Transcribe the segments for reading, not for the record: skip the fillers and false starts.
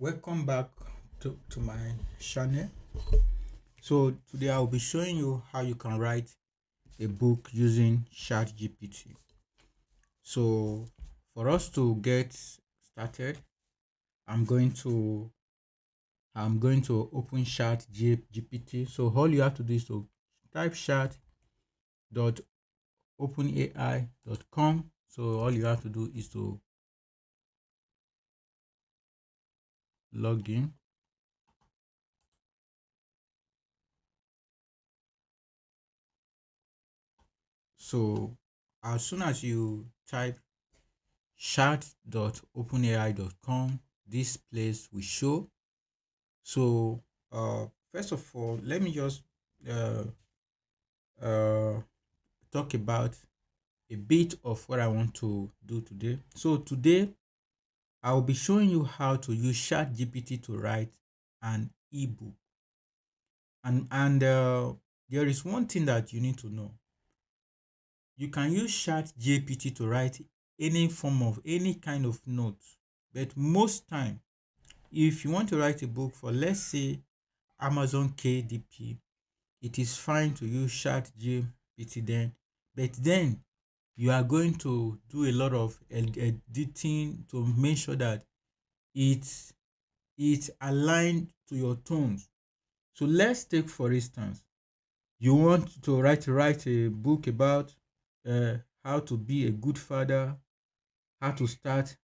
Welcome back to my channel. So today I'll be showing you how you can write a book using ChatGPT. So for us to get started, I'm going to I'm going to open ChatGPT. So all you have to do is to type chat.openai.com. So all you have to do is to log in. So as soon as you type chat.openai.com, this place will show. So first of all, let me just uh, uh, talk about a bit of what I want to do today. So today I will be showing you how to use ChatGPT to write an ebook. And there is one thing that you need to know. You can use ChatGPT to write any form of any kind of note, but most time, if you want to write a book for, let's say, Amazon KDP, it is fine to use ChatGPT then. But then you are going to do a lot of editing to make sure that it's aligned to your tones. So let's take, for instance, you want to write a book about how to be a good father, how to start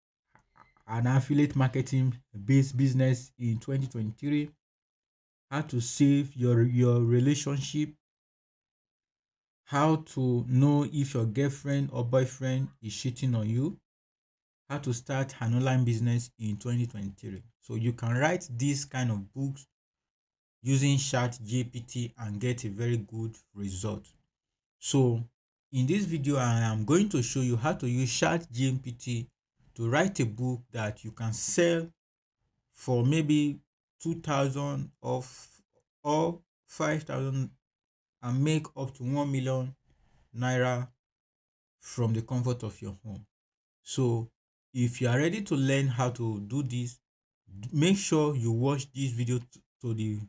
an affiliate marketing based business in 2023, how to save your relationship, how to know if your girlfriend or boyfriend is cheating on you, how to start an online business in 2023. So you can write these kind of books using ChatGPT and get a very good result. So in this video, I am going to show you how to use ChatGPT to write a book that you can sell for maybe 2,000 or 5,000 and make up to 1 million naira from the comfort of your home. So if you are ready to learn how to do this, make sure you watch this video to the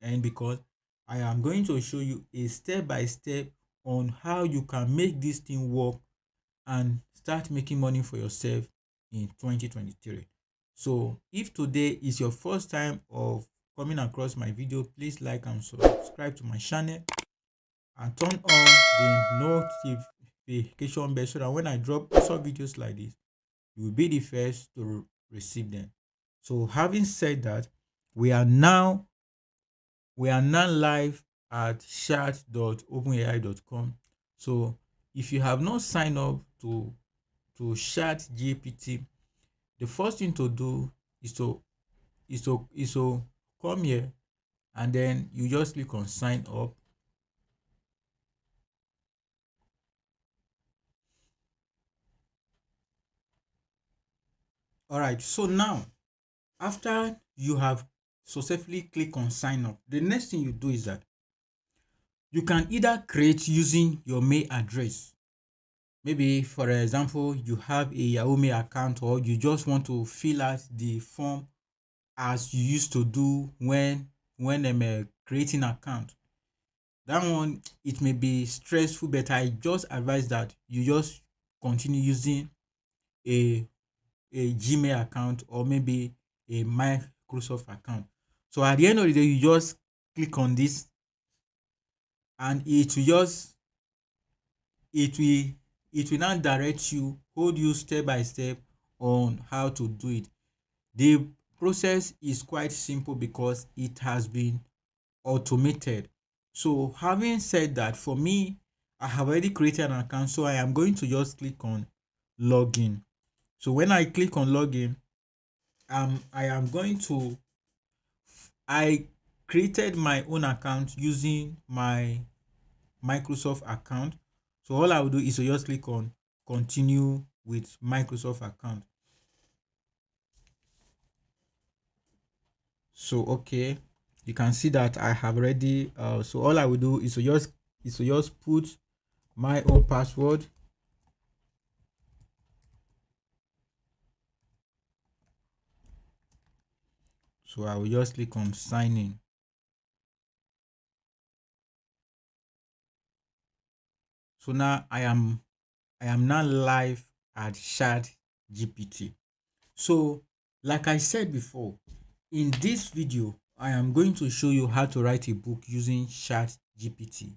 end, because I am going to show you a step by step on how you can make this thing work and start making money for yourself in 2023. So if today is your first time of coming across my video, please like and subscribe to my channel and turn on the notification bell so that when I drop some videos like this, you will be the first to receive them. So having said that, we are now live at chat.openai.com. So if you have not signed up to chat GPT, the first thing to do is to come here, and then you just click on sign up. All right, so now after you have successfully click on sign up, the next thing you do is that you can either create using your mail address. Maybe, for example, you have a Yahoo Mail account, or you just want to fill out the form as you used to do when I'm creating account. That one, it may be stressful, but I just advise that you just continue using a Gmail account or maybe a Microsoft account. So at the end of the day, you just click on this, and it will now direct you, hold you step by step on how to do it. The process is quite simple because it has been automated. So having said that, for me, I have already created an account, so I am going to just click on login. So when I click on login, I am going to I created my own account using my Microsoft account. So all I will do is to just click on continue with Microsoft account. So okay, you can see that I have already so all I will do is to just put my own password. So I will just click on sign in. So now I am now live at ChatGPT. So like I said before, in this video I am going to show you how to write a book using ChatGPT.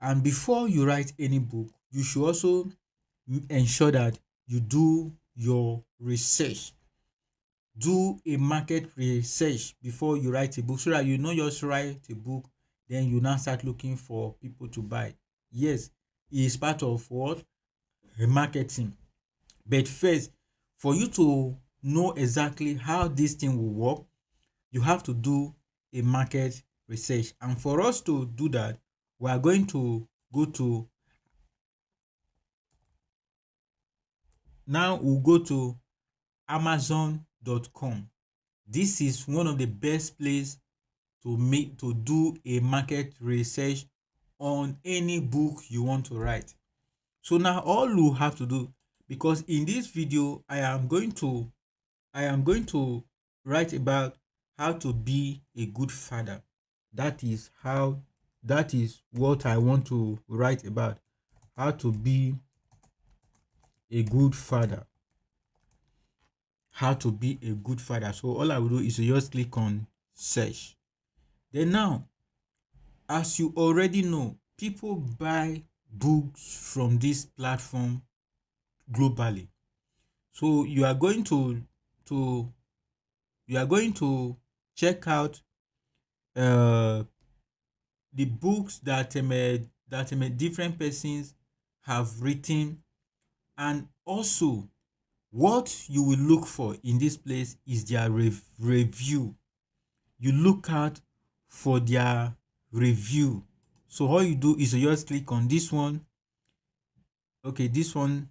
And before you write any book, you should also ensure that you do your research. Do a market research before you write a book, so that you not just write a book, then you now start looking for people to buy. Yes, it is part of what? Marketing. But first, for you to know exactly how this thing will work, you have to do a market research. And for us to do that, we are going to go to now we'll go to Amazon.com. This is one of the best place to do a market research on any book you want to write. So now all you have to do, because in this video I am going to write about how to be a good father. That is what I want to write about. How to be a good father. How to be a good father. So all I will do is to just click on search. Then now, as you already know, people buy books from this platform globally. So to you are going to check out the books that different persons have written. And also, what you will look for in this place is their review. You look out for their review. So all you do is you just click on this one. Okay, this one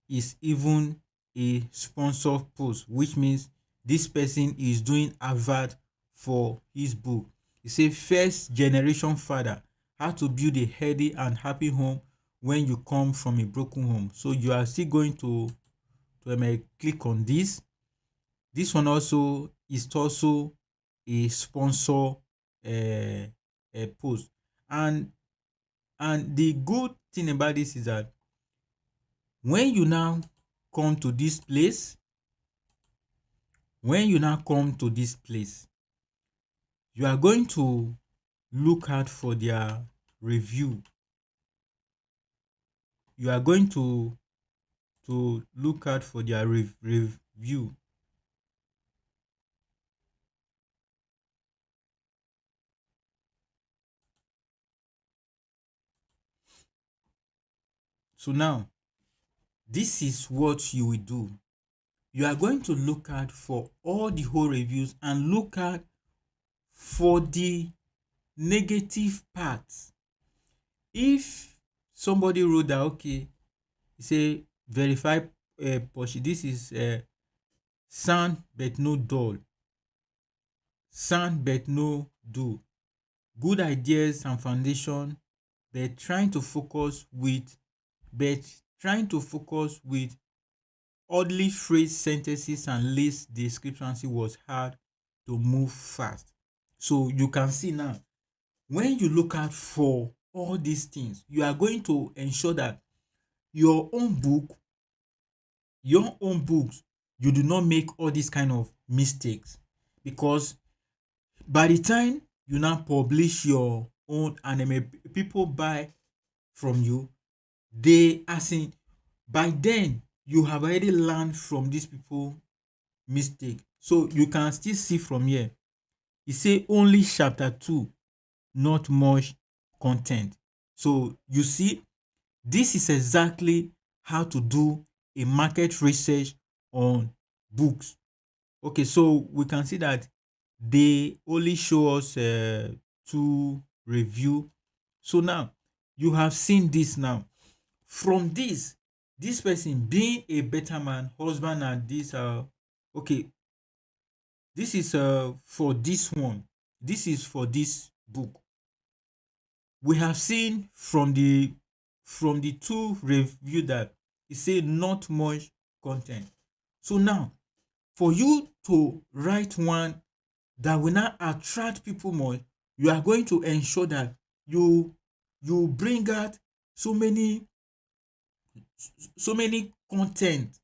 is even a sponsored post, which means this person is doing advert for his book. It says first generation father, how to build a healthy and happy home when you come from a broken home. So you are still going to click on this. This one also is also a sponsor post. And the good thing about this is that when you now come to this place, when you now come to this place, you are going to look out for their review. You are going to look out for their review. So now, this is what you will do. You are going to look out for all the whole reviews and look out for the negative parts. If somebody wrote that, okay, say verify Porsche, this is sound but no dull, sound but no do, good ideas and foundation, but trying to focus with oddly phrased sentences and list descriptions was hard to move fast. So you can see now, when you look out for all these things, you are going to ensure that your own book, your own books, you do not make all these kind of mistakes. Because by the time you now publish your own anime, people buy from you, they as in by then you have already learned from these people mistake. So you can still see from here, e say only chapter 2, not much content. So you see, this is exactly how to do a market research on books. Okay, so we can see that they only show us two review. So now you have seen this. Now from this person being a better man, husband, and this okay, this is for this one, this is for this book. We have seen from the two review that it say not much content. So now For you to write one that will not attract people more, you are going to ensure that you bring out so many content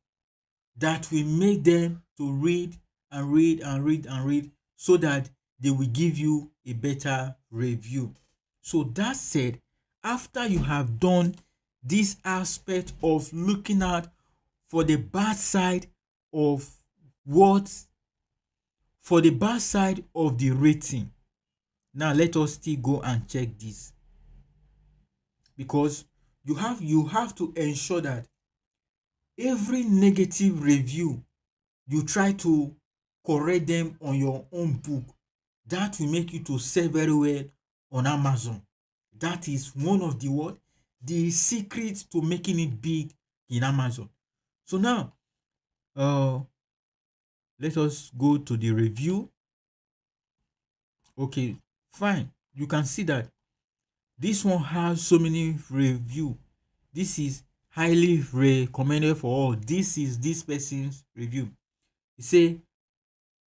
that will make them to read and read and read and read, so that they will give you a better review. So that said, after you have done this aspect of looking at for the bad side of what for the bad side of the rating, now let us still go and check this, because you have to ensure that every negative review you try to correct them on your own book. That will make you to sell very well on Amazon. That is one of the what the secrets to making it big in Amazon. So now, uh let us go to the review. Okay, fine. You can see that this one has so many review. This is highly recommended for all. This is this person's review. He say,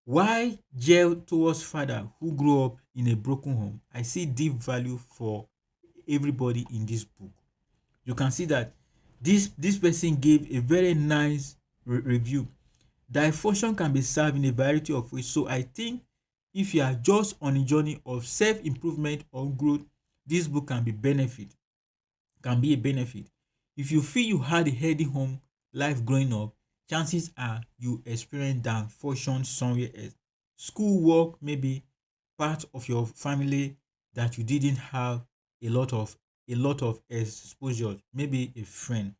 why gel towards father who grew up in a broken home? I see deep value for everybody in this book. You can see that this person gave a very nice review. Dysfunction can be solved in a variety of ways. So I think if you are just on a journey of self-improvement or growth, this book can be a benefit. If you feel you had a healthy home life growing up, chances are you experienced dysfunction somewhere else. School work may be part of your family that you didn't have a lot of exposure, maybe a friend.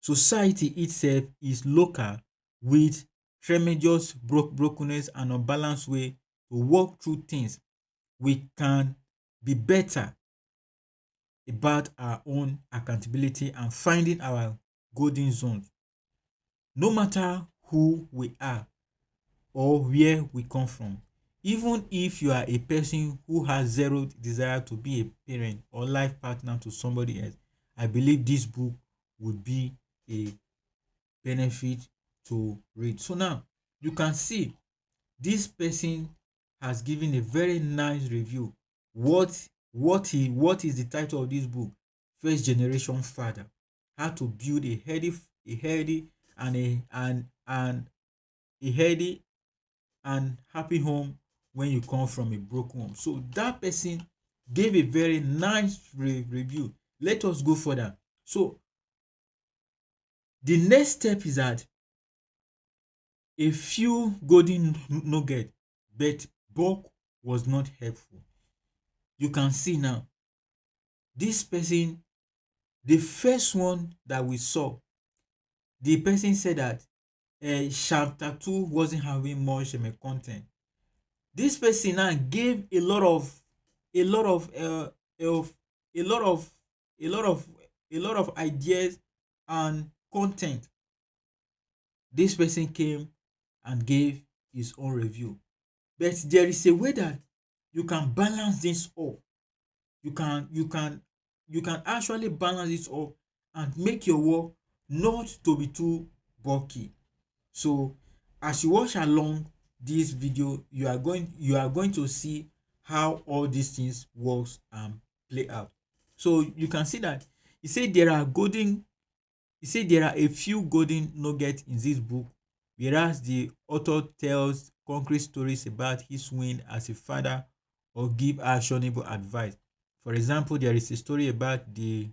Society itself is local with tremendous brokenness and unbalanced way to work through things. We can be better about our own accountability and finding our golden zones. No matter who we are or where we come from, even if you are a person who has zero desire to be a parent or life partner to somebody else, I believe this book would be a benefit to read. So now you can see this person has given a very nice review. What is the title of this book? First Generation Father: How to Build a healthy and a healthy and happy home when you come from a broken home. So that person gave a very nice review. Let us go further. So the next step is that a few golden nugget, but bulk was not helpful. You can see now, this person, the first one that we saw, the person said that chapter 2 wasn't having much content. This person now gave a lot of a lot of of a lot of a lot of a lot of ideas and content. This person came and gave his own review. But there is a way that you can balance this up. You can actually balance it up and make your work not to be too bulky. So as you watch along this video, you are going to see how all these things works and play out. So you can see that he said there are a few golden nuggets in this book, whereas the author tells concrete stories about his win as a father or give actionable advice. For example, there is a story about the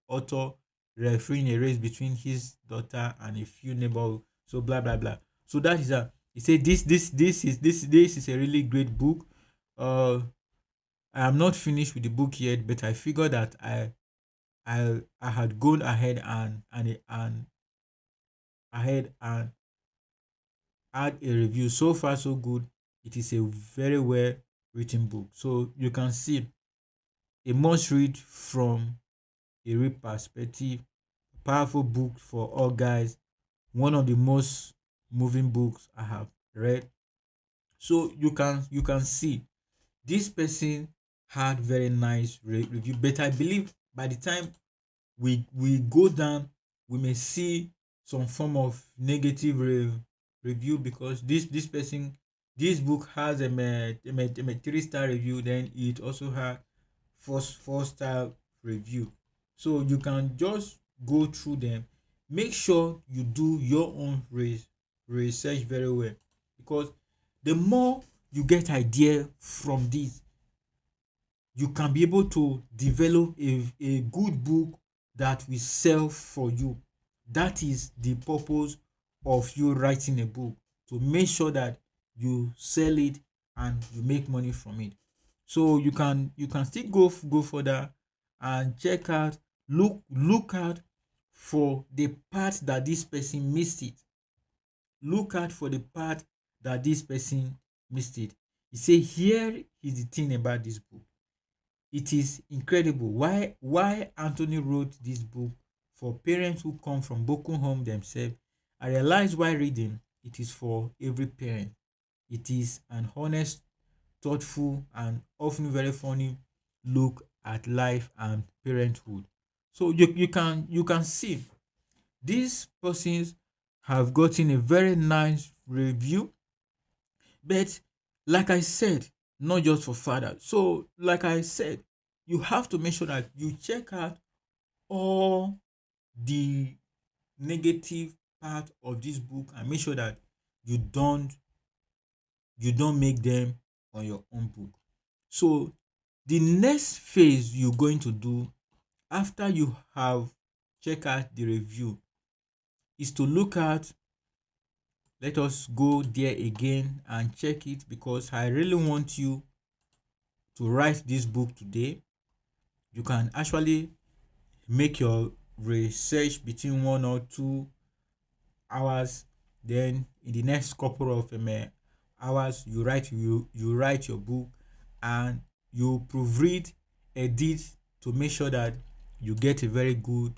author refereeing a race between his daughter and a few neighbors. So blah blah blah. So that is a he said this is a really great book. Uh, I am not finished with the book yet, but I figured that I had gone ahead and ahead and had a review. So far so good. It is a very well written book. So you can see a must read from a real perspective. Powerful book for all guys. One of the most moving books I have read. So you can see this person had very nice review. But I believe by the time we go down, we may see some form of negative review because this person, this book has a 3-star review, then it also has four-star review. So you can just go through them. Make sure you do your own research very well, because the more you get idea from this, you can be able to develop a good book that will sell for you. That is the purpose of you writing a book, to make sure that you sell it and you make money from it. So you can still go further and check out, look out for the part that this person missed it. Look out for the part that this person missed it. You say, here is the thing about this book. It is incredible why Anthony wrote this book for parents who come from broken home themselves. I realize while reading, it is for every parent. It is an honest, thoughtful, and often very funny look at life and parenthood. So you can see these persons have gotten a very nice review. But like I said, not just for father. So like I said, you have to make sure that you check out all the negative part of this book and make sure that you don't make them on your own book. So the next phase you're going to do after you have checked out the review is to look at, let us go there again and check it, because I really want you to write this book today. You can actually make your research between 1 or 2 hours. Then in the next couple of hours, you write your book, and you proofread, edit, to make sure that you get a very good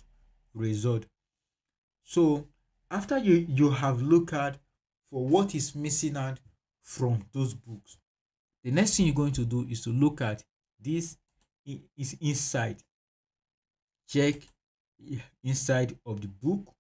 result. So after you have looked at for what is missing out from those books, the next thing you're going to do is to look at this is inside. Check inside of the book.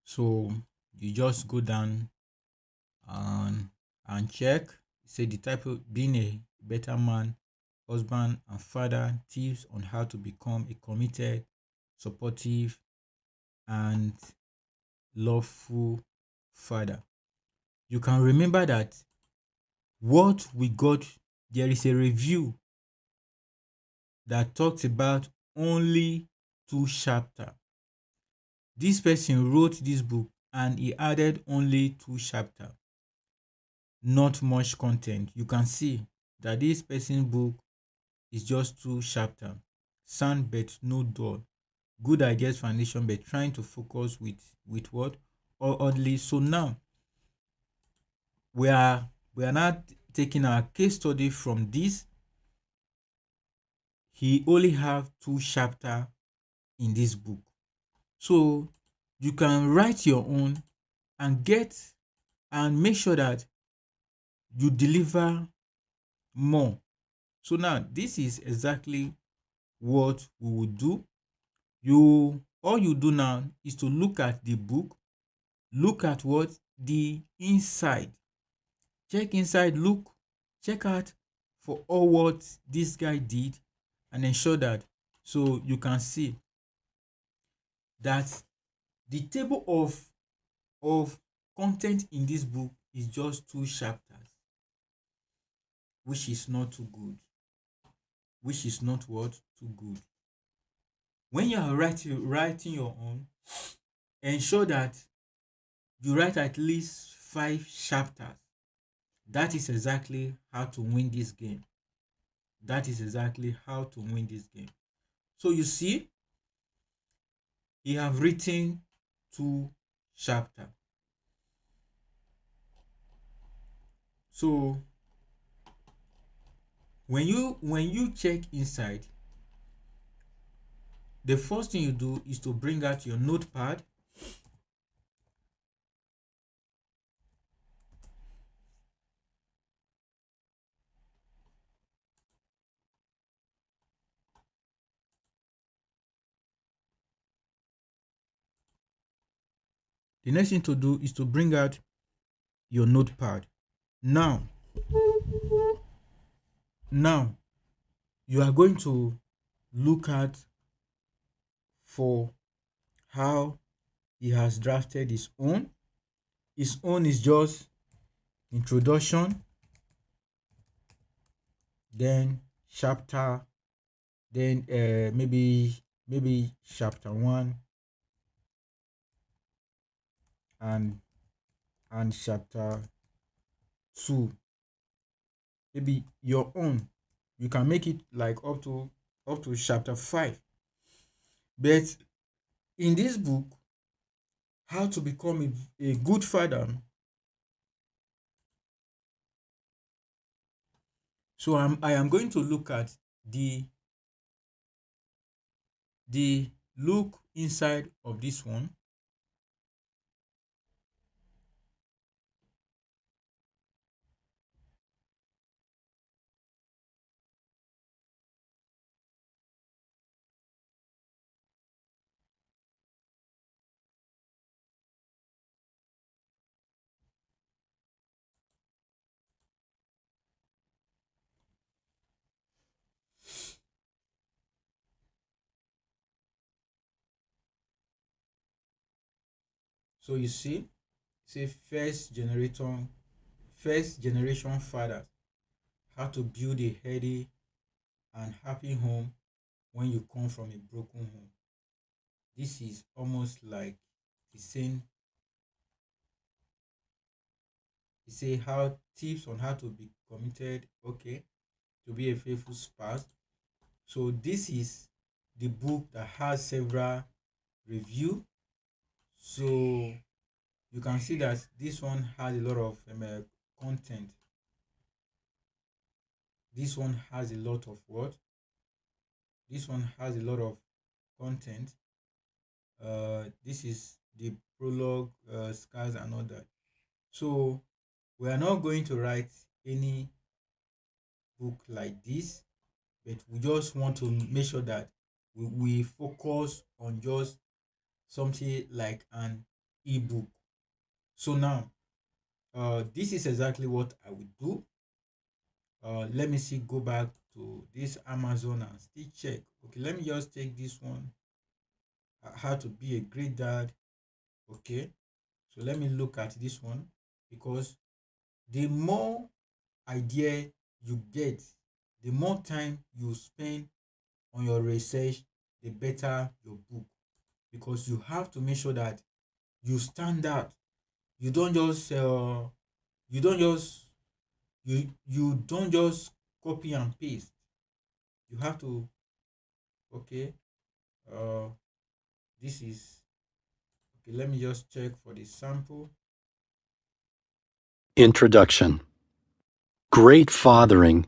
So you just go down and check. Say the type of being a better man, husband, and father. Tips on how to become a committed, supportive, and lawful father. You can remember that what we got, there is a review that talks about only 2 chapters. This person wrote this book and he added only 2 chapters, not much content. You can see that this person's book is just 2 chapters. Sound but no dull. Good ideas foundation, but trying to focus with what? Or oddly. So now we are not taking our case study from this. He only have 2 chapters in this book. So you can write your own and make sure that you deliver more. So now this is exactly what we will do. All you do now is to look at the book, look at what the inside, check inside, check out for all what this guy did, and ensure that, so you can see that the table of content in this book is just 2 chapters, which is not too good. Which is not what? Too good. When you are writing your own, ensure that you write at least 5 chapters. That is exactly how to win this game. That is exactly how to win this game. So you see, you have written 2 chapters. So When you check inside, the first thing you do is to bring out your notepad. The next thing to do is to bring out your notepad. Now, now you are going to look at for how he has drafted his own. His own is just introduction, then chapter, then maybe chapter one and chapter two. Maybe your own, you can make it like up to chapter five. But in this book, how to become a good father. So I am going to look at the look inside of this one. So you see, say first generation fathers, how to build a healthy and happy home when you come from a broken home. This is almost like the same. You say how tips on how to be committed, okay, to be a faithful spouse. So this is the book that has several review. So you can see that this one has a lot of content. This one has a lot of what? This one has a lot of content. This is the prologue, scars and all that. So we are not going to write any book like this, but we just want to make sure that we focus on just something like an ebook. So now, this is exactly what I would do. Let me see, go back to this Amazon and still check. Okay, let me just take this one, how to be a great dad. Okay, so let me look at this one, because the more idea you get, the more time you spend on your research, the better your book, because you have to make sure that you stand out. You don't just you don't just you don't just copy and paste. You have to, okay, uh this is okay. Let me just check for the sample. Introduction. Great fathering.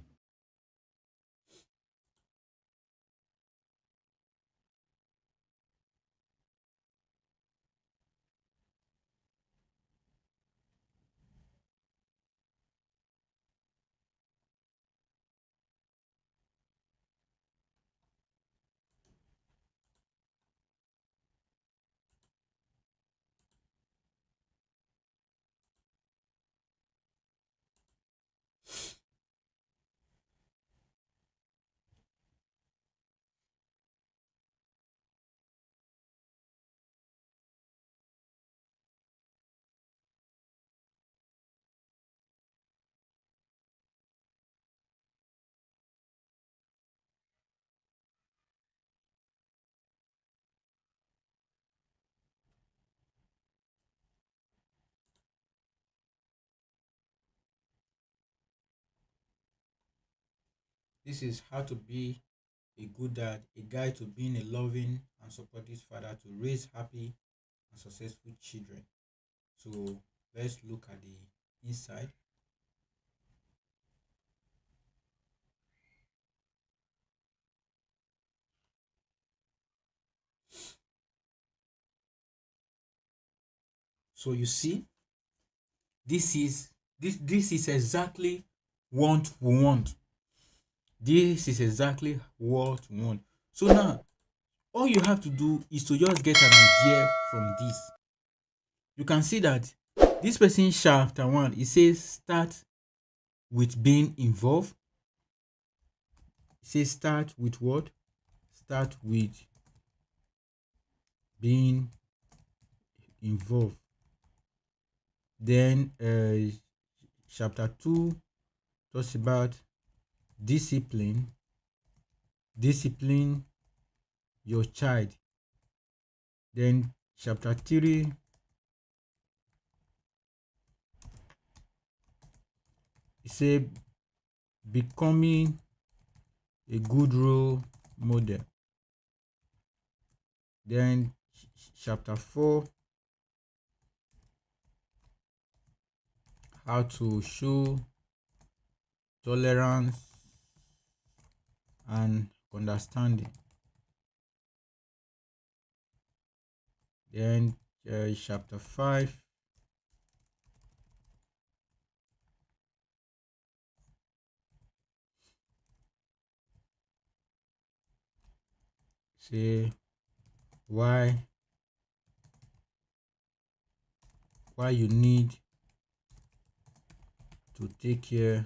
This is how to be a good dad, a guide to being a loving and supportive father to raise happy and successful children. So let's look at the inside. So you see, this is exactly what we want. This is exactly what we want. So now all you have to do is to just get an idea from this. You can see that this person chapter 1, it says start with being involved. It says start with what? Start with being involved. Then chapter 2 talks about discipline. Discipline your child. Then chapter 3 it say becoming a good role model. Then chapter 4, how to show tolerance and understanding. Then chapter 5, say why you need to take care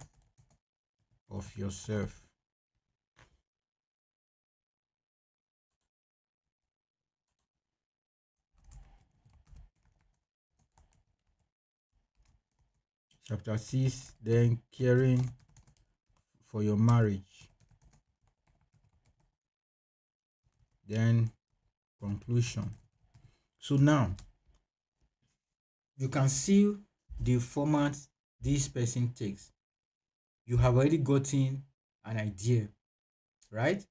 of yourself. Chapter 6, then caring for your marriage. Then conclusion. So now you can see the format this person takes. You have already gotten an idea, right?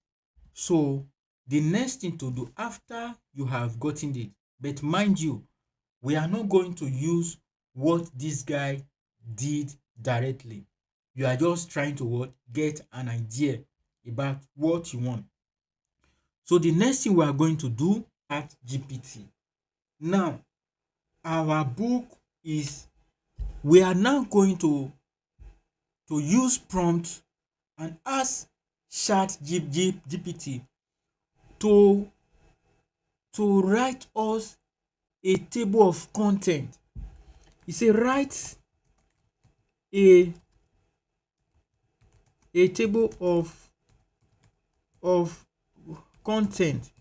So the next thing to do after you have gotten it, but mind you, we are not going to use what this guy did directly. You are just trying to what? Get an idea about what you want. So the next thing we are going to do at GPT. Now, our book is, we are now going to use prompt and ask ChatGPT to write us a table of content. He say write a table of content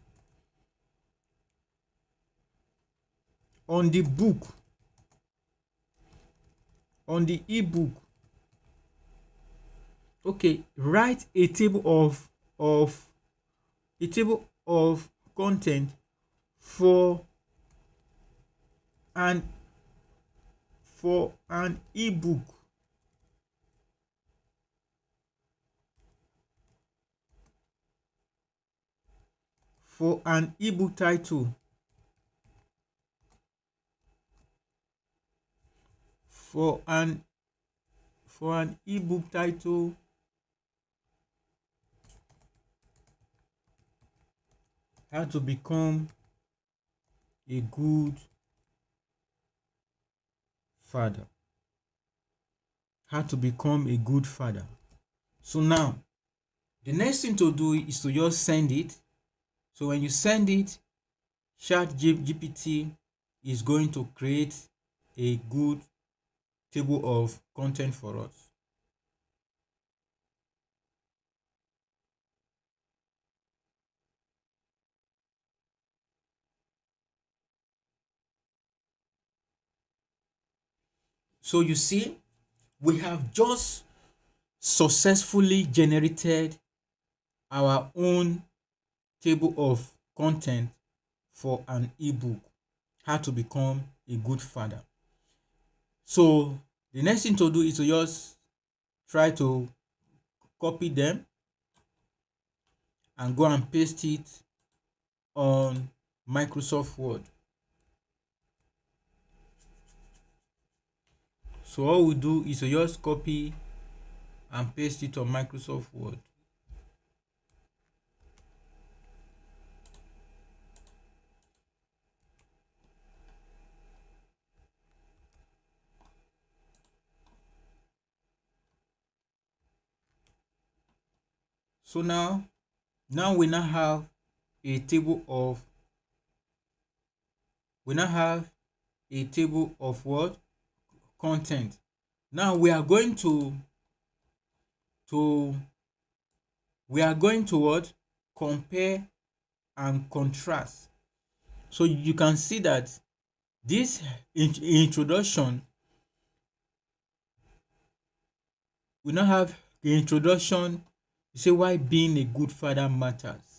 on the book, on the ebook. Okay, write a table of content for an ebook. For an ebook title. For an ebook title, how to become a good father. How to become a good father. So now the next thing to do is to just send it. So when you send it, ChatGPT is going to create a good table of content for us. So you see, we have just successfully generated our own table of content for an ebook, how to become a good father. So the next thing to do is to just try to copy them and go and paste it on Microsoft Word. So all we do is to just copy and paste it on Microsoft Word. So now a table of we now have a table of what? Content. Now to we are going to what? Compare and contrast. So you can see that this introduction, we now have the introduction. You say why being a good father matters.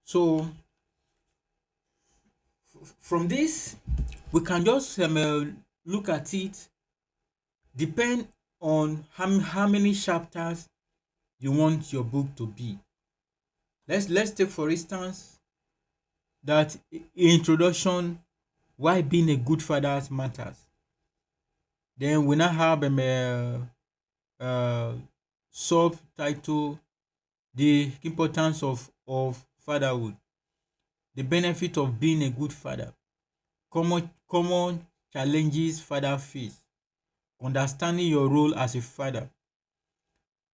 So from this, we can just look at it. Depend on how many chapters you want your book to be. Let's take for instance that introduction, why being a good father matters. Then we now have uh, subtitle, the importance of fatherhood, the benefit of being a good father, common challenges father face, understanding your role as a father,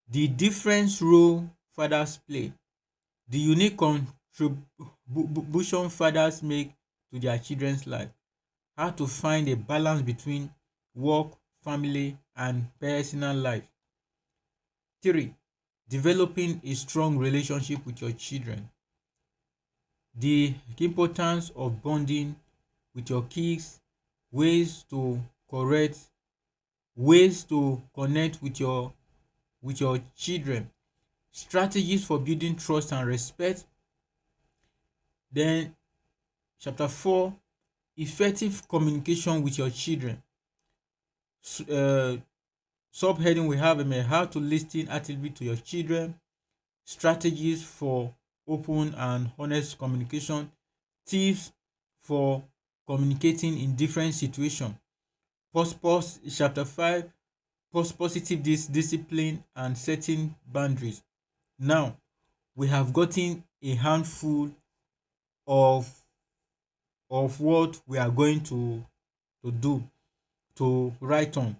the different role fathers play, the unique contribution fathers make to their children's life, how to find a balance between work, family, and personal life. 3. Developing a strong relationship with your children. The importance of bonding with your kids, ways to correct, ways to connect with your children, strategies for building trust and respect. Then chapter 4, effective communication with your children. Uh, Subheading, we have how to listen actively to your children, strategies for open and honest communication, tips for communicating in different situations. Chapter 5, positive discipline and setting boundaries. Now, we have gotten a handful of what we are going to do, to write on.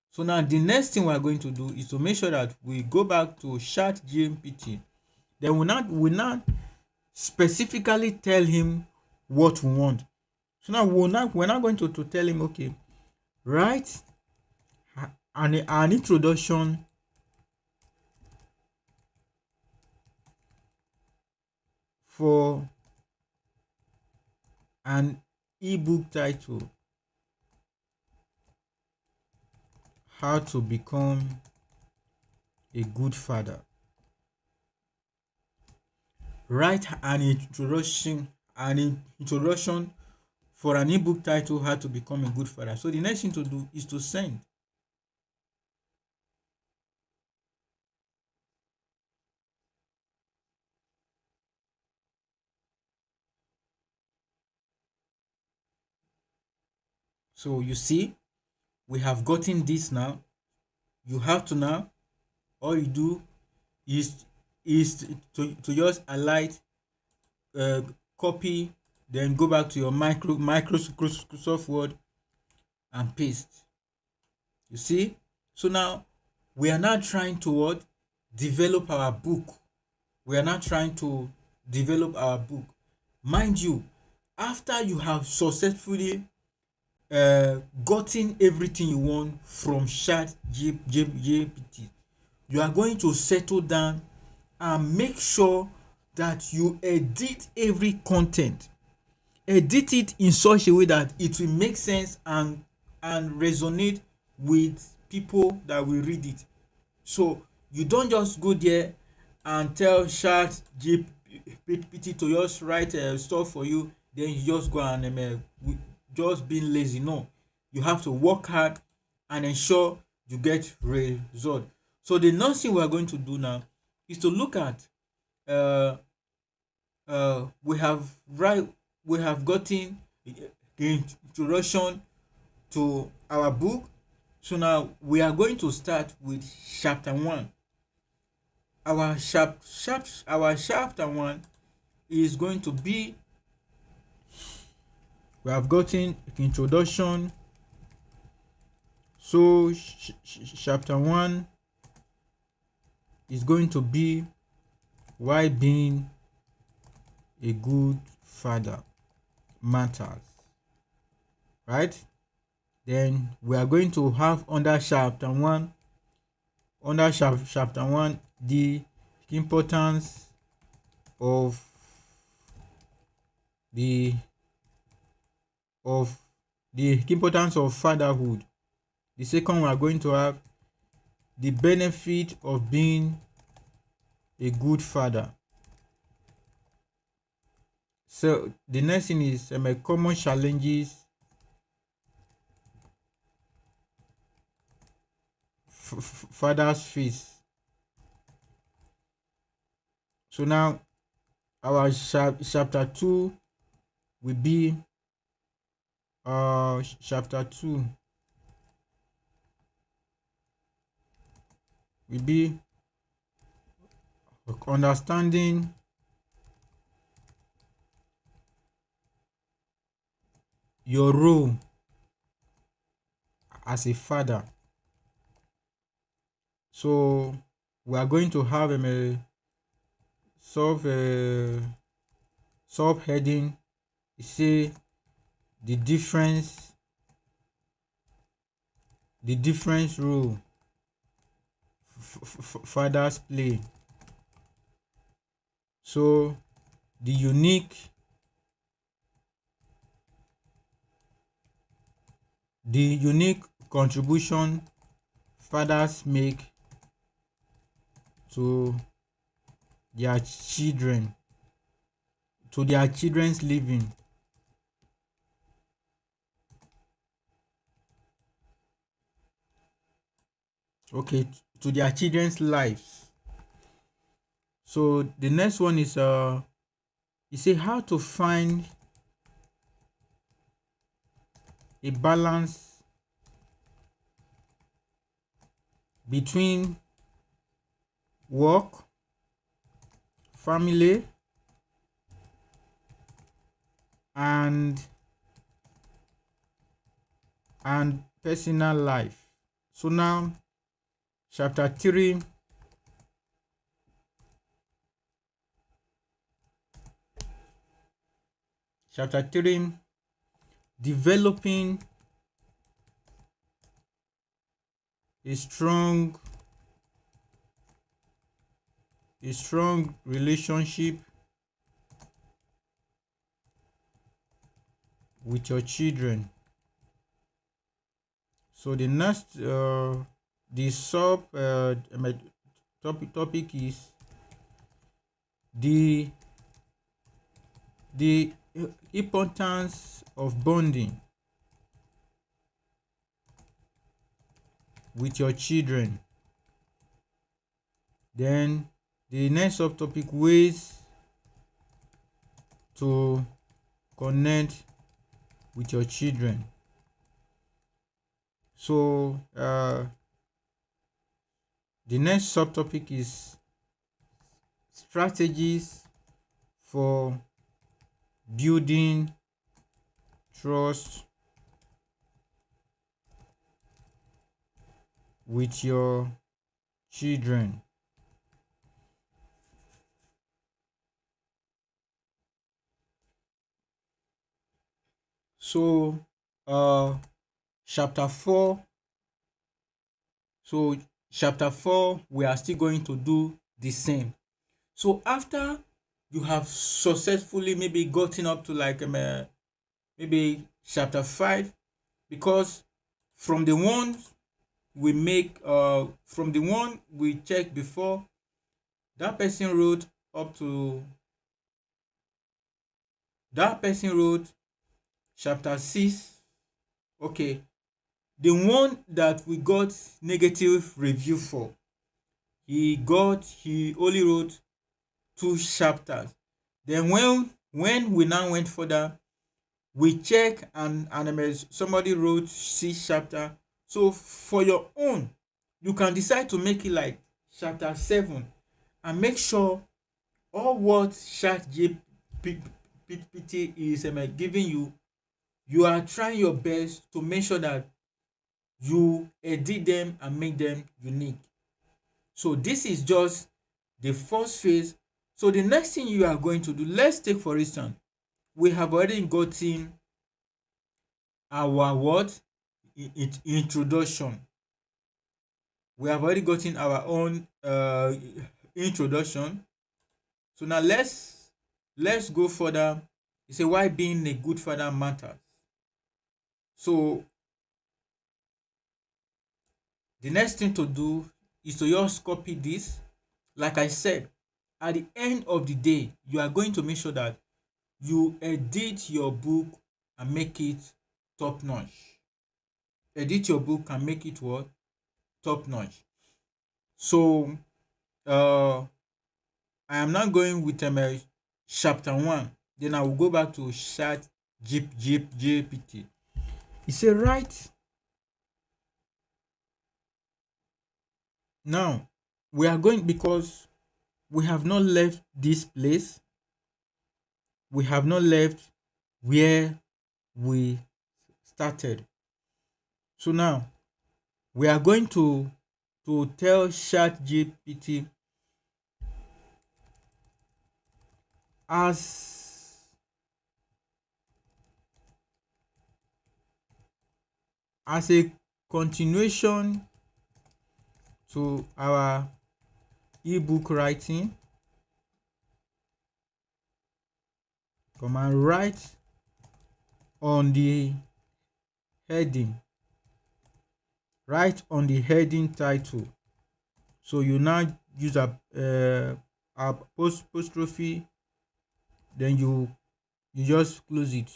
So now the next thing we are going to do is to make sure that we go back to ChatGPT. Then we now specifically tell him what we want. So now we're not going to tell him, okay, write an introduction for an ebook title, How to Become a Good Father. Write an introduction for an ebook title, How to Become a Good Father. So the next thing to do is to send. So you see, we have gotten this now. You have to now, all you do is to just highlight, uh, copy, then go back to your Microsoft Word and paste. You see? So now we are now trying to what? Develop our book. We are now trying to develop our book. Mind you, after you have successfully gotten everything you want from ChatGPT, you are going to settle down and make sure that you edit every content. Edit it in such a way that it will make sense and resonate with people that will read it. So you don't just go there and tell ChatGPT to just write stuff for you, then you just go and just being lazy. No, you have to work hard and ensure you get result. So the next thing we are going to do now is to look at, uh, we have gotten the introduction to our book. So now we are going to start with chapter 1. Our chapter 1 is going to be, we have gotten introduction. So chapter 1 is going to be why being a good father matters, right? Then we are going to have under chapter 1 the importance of the of the importance of fatherhood. The second, we are going to have the benefit of being a good father. So the next thing is common challenges fathers face. So now our chapter 2 will be chapter 2 will be understanding your role as a father. So we are going to have a subheading. Say the difference role fathers play. So the unique contribution fathers make to their children's living. Okay, to their children's lives. So the next one is you say how to find a balance between work, family, and personal life. So now chapter 3 developing a strong relationship with your children. So the next the sub topic is the importance of bonding with your children. Then the next subtopic, ways to connect with your children. So the next subtopic is strategies for building trust with your children. So chapter 4 we are still going to do the same. So after you have successfully maybe gotten up to like maybe chapter 5, because from the one we make from the one we check before, that person wrote chapter 6. Okay, the one that we got negative review for, he only wrote 2 chapters. Then when we now went further, we check and somebody wrote 6 chapter. So for your own, you can decide to make it like chapter 7 and make sure all what ChatGPT is giving you, you are trying your best to make sure that you edit them and make them unique. So this is just the first phase. So the next thing you are going to do, let's take for instance, we have already gotten our what? Introduction. We have already gotten our own introduction. So now let's go further. You say why being a good father matters. So the next thing to do is to just copy this. Like I said, at the end of the day, you are going to make sure that you edit your book and make it top notch. Edit your book and make it what? Top notch. So I am now going with chapter 1. Then I will go back to GPT. He said, right now, we are going because we have not left this place. We have not left where we started. So now, we are going to tell ChatGPT as a continuation to our ebook writing, come and write on the heading, write on the heading title. So you now use a apostrophe, then you just close it.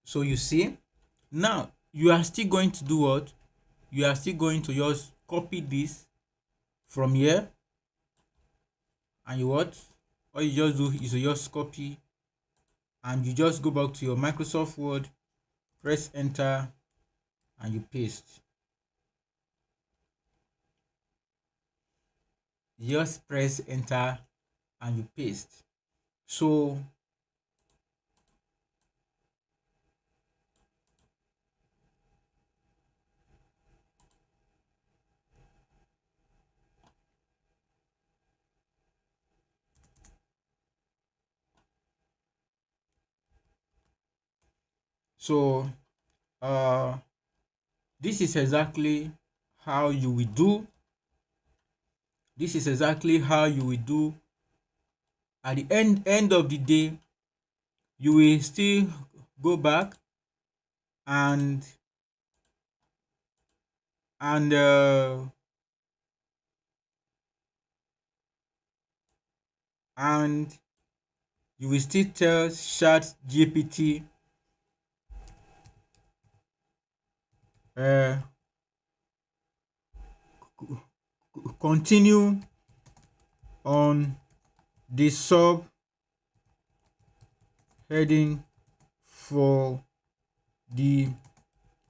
So you see, now you are still going to do what? You are still going to just copy this from here, and you what? All you just do is you just copy and you just go back to your Microsoft Word, press enter, and you paste. You just press enter and you paste. So so uh this is exactly how you will do. This is exactly how you will do. At the end of the day, you will still go back and and uh, and you will still tell Chat GPT uh, continue on the sub heading for the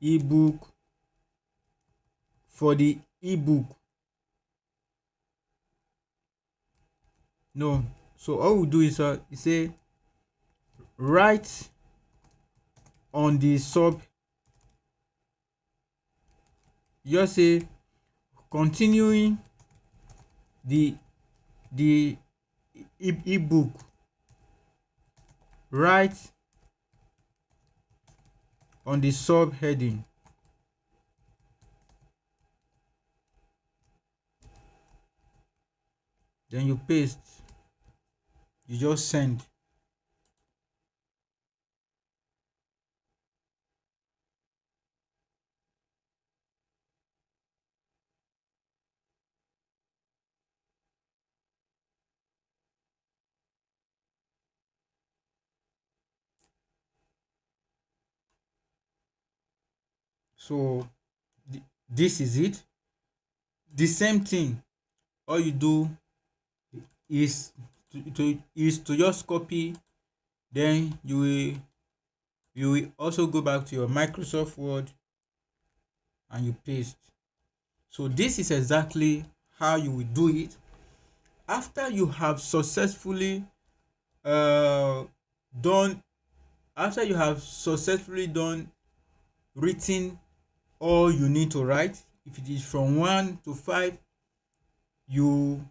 ebook for the ebook. No, so all we do is say write on the sub. Just say continuing the the ebook. Write on the subheading. Then you paste. You just send. So this is it. The same thing, all you do is to just copy. Then you will also go back to your Microsoft Word and you paste. So this is exactly how you will do it after you have successfully uh, done done written all you need to write. If it is from 1 to 5, you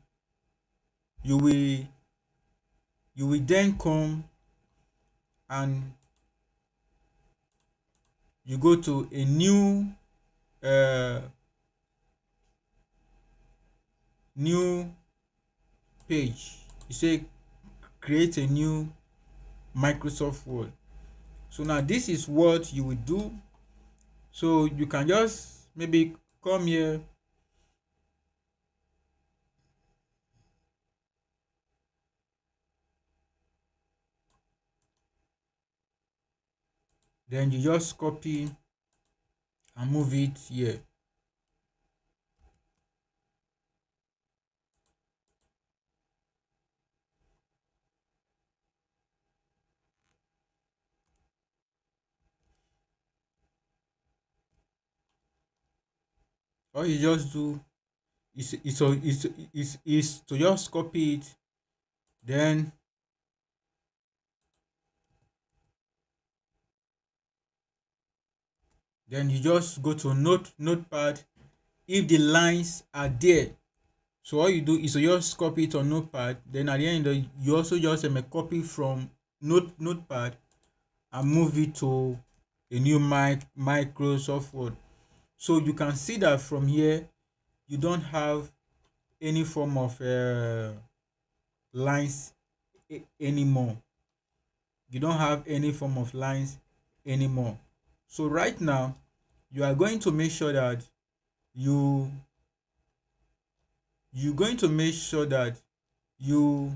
you will you will then come and you go to a uh, new page. You say create a new Microsoft Word. So now this is what you will do. So you can just maybe come here, then you just copy and move it here. All you just do is to just copy it, then you just go to notepad if the lines are there. So all you do is to just copy it on notepad, then at the end you also just copy from notepad and move it to a new Microsoft Word. So you can see that from here you don't have any form of lines anymore. You don't have any form of lines anymore. So right now you are going to make sure that you you're going to make sure that you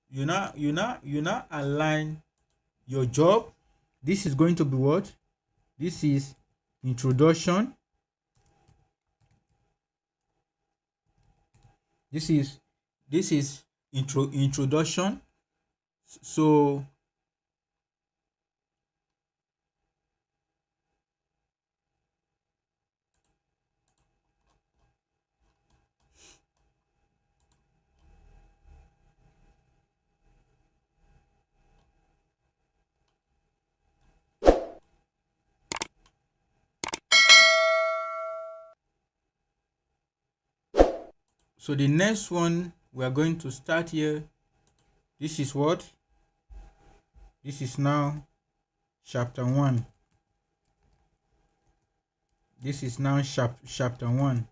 you now align your job. This is going to be what? This is introduction. This is introduction. So the next one we are going to start here. This is what? This is now chapter 1. This is now chapter 1.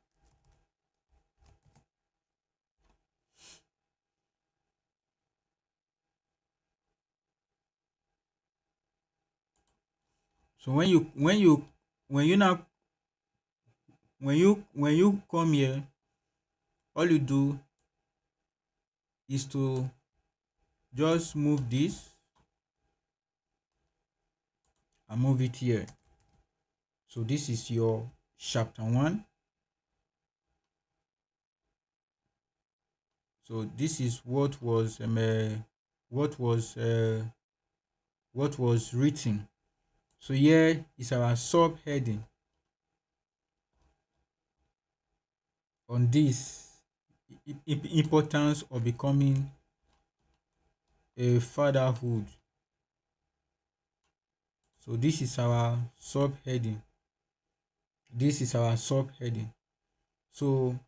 So when you now when you come here, all you do is to just move this and move it here. So this is your chapter 1. So this is what was what was uh, what was written. So here is our subheading on this importance of becoming a fatherhood. So this is our subheading. This is our subheading. So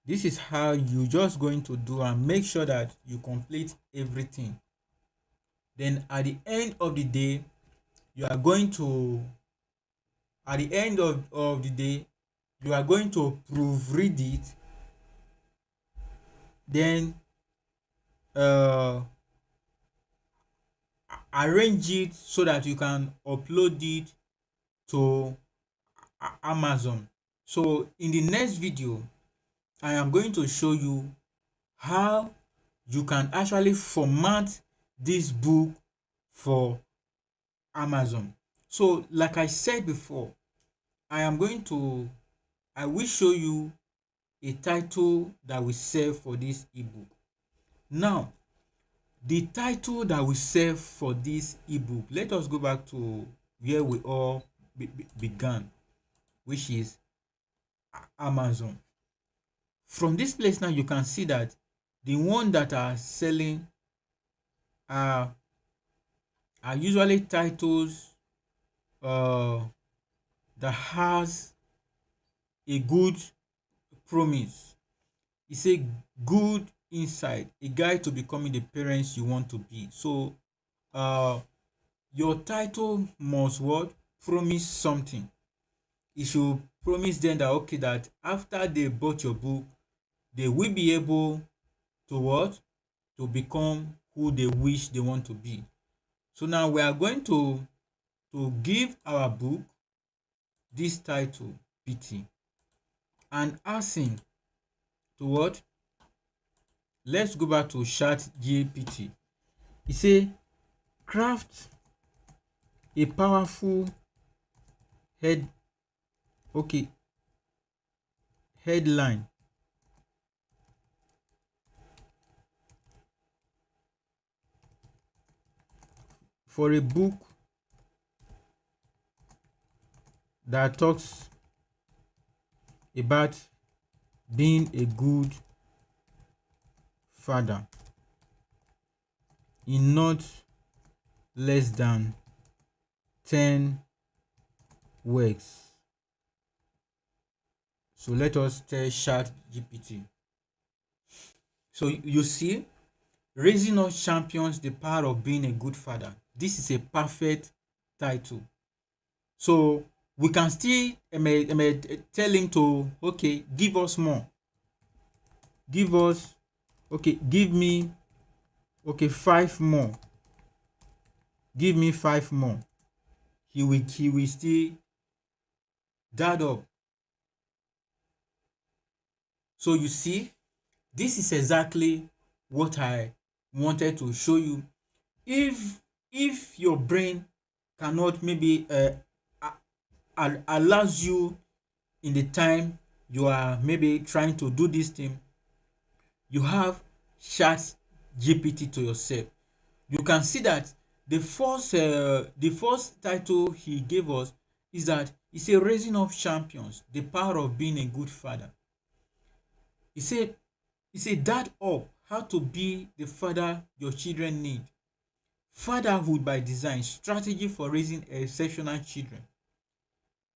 this is how you just going to do and make sure that you complete everything. Then at the end of the day, you are going to at the end of the day you are going to proofread it, then uh, arrange it so that you can upload it to Amazon. So in the next video I am going to show you how you can actually format this book for Amazon. So like I said before, I will show you a title that will serve for this ebook. Now, the title that will serve for this ebook, let us go back to where we all began, which is Amazon. From this place now, you can see that the one that are selling are usually titles that has a good promise. It's a good insight, a guide to becoming the parents you want to be. So your title must what? Promise something. It should promise them that okay, that after they bought your book, they will be able to what? To become who they wish they want to be. So now we are going to give our book this title PT and asking to what? Let's go back to ChatGPT. It say craft a powerful head okay headline for a book that talks about being a good father in not less than 10 words. So let us tell ChatGPT. So you see, raising up champions, the power of being a good father. This is a perfect title. So we can still tell him to okay, give us more. Give us give me 5 more. Give me 5 more. He will still add up. So you see, this is exactly what I wanted to show you. If your brain cannot maybe allows you in the time you are maybe trying to do this thing, you have Chat GPT to yourself. You can see that the first title he gave us is that it's a raising of champions, the power of being a good father. He said that up how to be the father your children need. Fatherhood by design, strategy for raising exceptional children.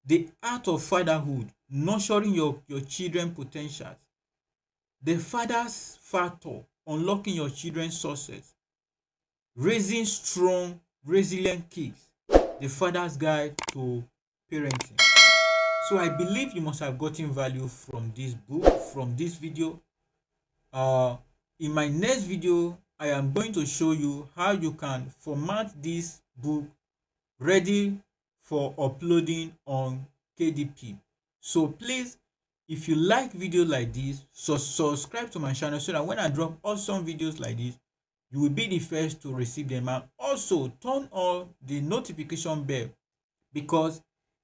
The art of fatherhood, nurturing your children potentials. The father's factor, unlocking your children's success. Raising strong, resilient kids. The father's guide to parenting. So I believe you must have gotten value from this book, from this video. In my next video, I am going to show you how you can format this book ready for uploading on KDP. So please, if you like videos like this, subscribe to my channel so that when I drop awesome videos like this, you will be the first to receive them. And also turn on the notification bell, because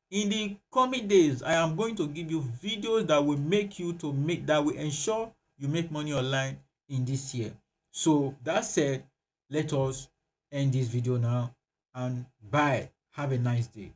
in the coming days I am going to give you videos that will that will ensure you make money online in this year. So that said, let us end this video now, and bye. Have a nice day.